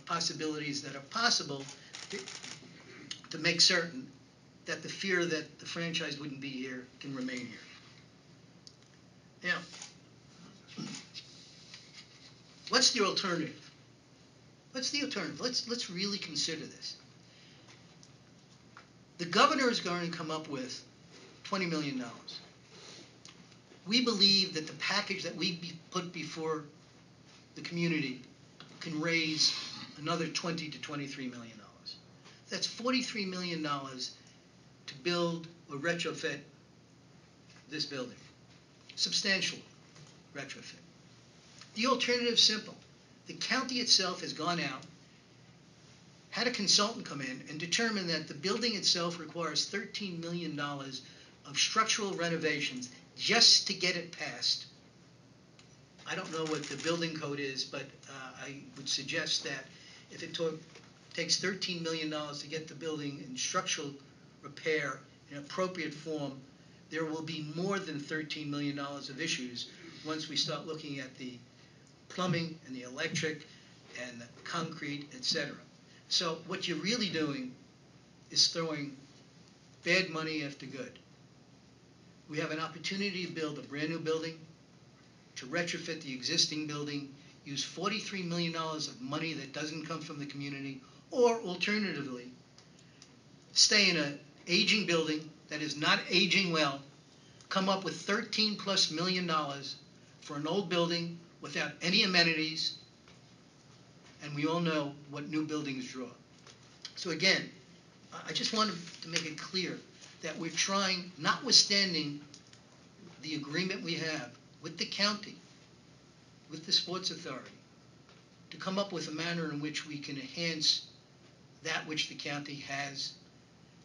possibilities that are possible to make certain that the fear that the franchise wouldn't be here can remain here. Now, what's the alternative? What's the alternative? Let's really consider this. The governor is going to come up with $20 million. We believe that the package that we put before the community can raise another $20 to $23 million. That's $43 million to build or retrofit this building. Substantial retrofit. The alternative is simple. The county itself has gone out, had a consultant come in, and determined that the building itself requires $13 million of structural renovations just to get it passed. I don't know what the building code is, but I would suggest that if it takes $13 million to get the building in structural repair in appropriate form, there will be more than $13 million of issues once we start looking at the plumbing and the electric and the concrete, etc. So what you're really doing is throwing bad money after good. We have an opportunity to build a brand new building, to retrofit the existing building, use $43 million of money that doesn't come from the community, or alternatively, stay in an aging building that is not aging well, come up with $13+ million for an old building without any amenities, and we all know what new buildings draw. So again, I just wanted to make it clear that we're trying, notwithstanding the agreement we have with the county, with the Sports Authority, to come up with a manner in which we can enhance that which the county has,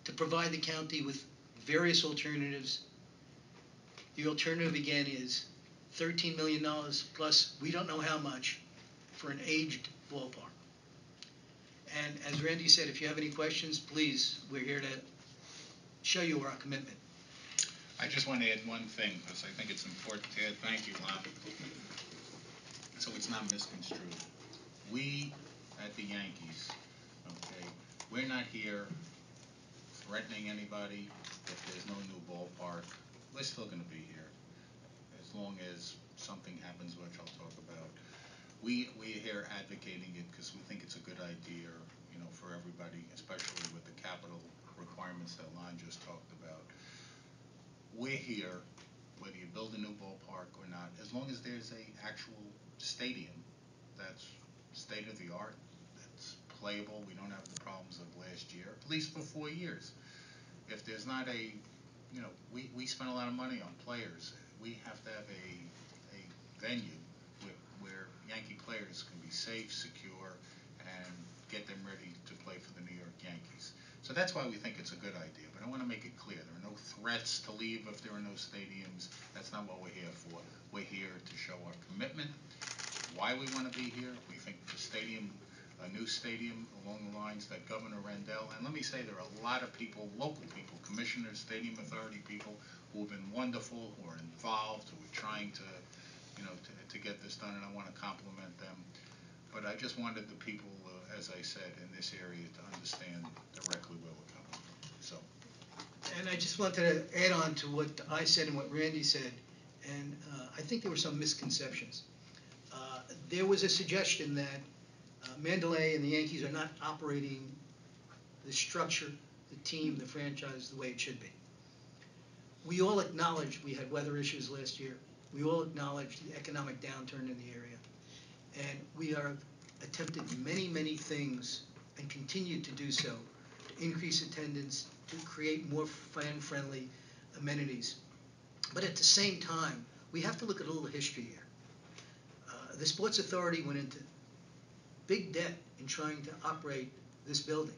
to provide the county with various alternatives. The alternative, again, is $13 million plus we don't know how much for an aged ballpark. And as Randy said, if you have any questions, please, we're here to show you our commitment. I just want to add one thing, because I think it's important to add. Thank you, Lon. So it's not misconstrued. We, at the Yankees, okay, we're not here threatening anybody. If there's no new ballpark, we're still going to be here, as long as something happens, which I'll talk about. We're here advocating it because we think it's a good idea, you know, for everybody, especially with the capital requirements that Lon just talked about. We're here, whether you build a new ballpark or not, as long as there's a actual stadium that's state of the art, that's playable. We don't have the problems of last year, at least for 4 years. If there's not a, you know, we spend a lot of money on players. We have to have a venue where Yankee players can be safe, secure, and get them ready to play for the New York Yankees. So that's why we think it's a good idea. But I want to make it clear, there are no threats to leave if there are no stadiums. That's not what we're here for. We're here to show our commitment, why we want to be here. We think the stadium, a new stadium along the lines that Governor Rendell, and let me say there are a lot of people, local people, commissioners, stadium authority people, who have been wonderful, who are involved, who are trying to, you know, to get this done, and I want to compliment them. But I just wanted the people, as I said, in this area to understand directly where we're coming from. So. And I just wanted to add on to what I said and what Randy said, and I think there were some misconceptions. There was a suggestion that Mandalay and the Yankees are not operating the structure, the team, the franchise the way it should be. We all acknowledged we had weather issues last year. We all acknowledged the economic downturn in the area. And we are attempted many, many things and continue to do so to increase attendance, to create more fan-friendly amenities. But at the same time, we have to look at a little history here. The Sports Authority went into big debt in trying to operate this building.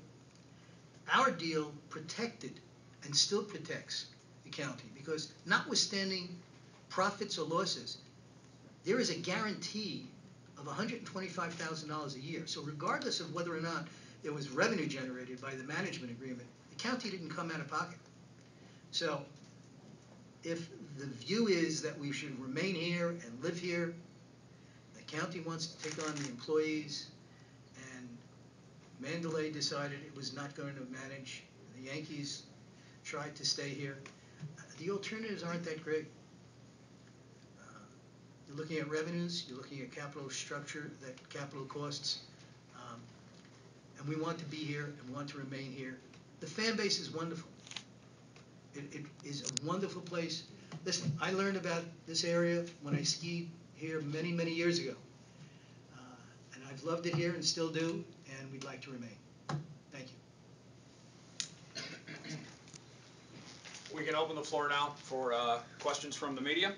Our deal protected and still protects the county because notwithstanding profits or losses, there is a guarantee of $125,000 a year. So regardless of whether or not there was revenue generated by the management agreement, the county didn't come out of pocket. So if the view is that we should remain here and live here, the county wants to take on the employees and Mandalay decided it was not going to manage. The Yankees tried to stay here. The alternatives aren't that great. You're looking at revenues, you're looking at capital structure, that capital costs, and we want to be here and want to remain here. The fan base is wonderful. It is a wonderful place. Listen, I learned about this area when I skied here many, many years ago. And I've loved it here and still do, and we'd like to remain. Thank you. We can open the floor now for questions from the media.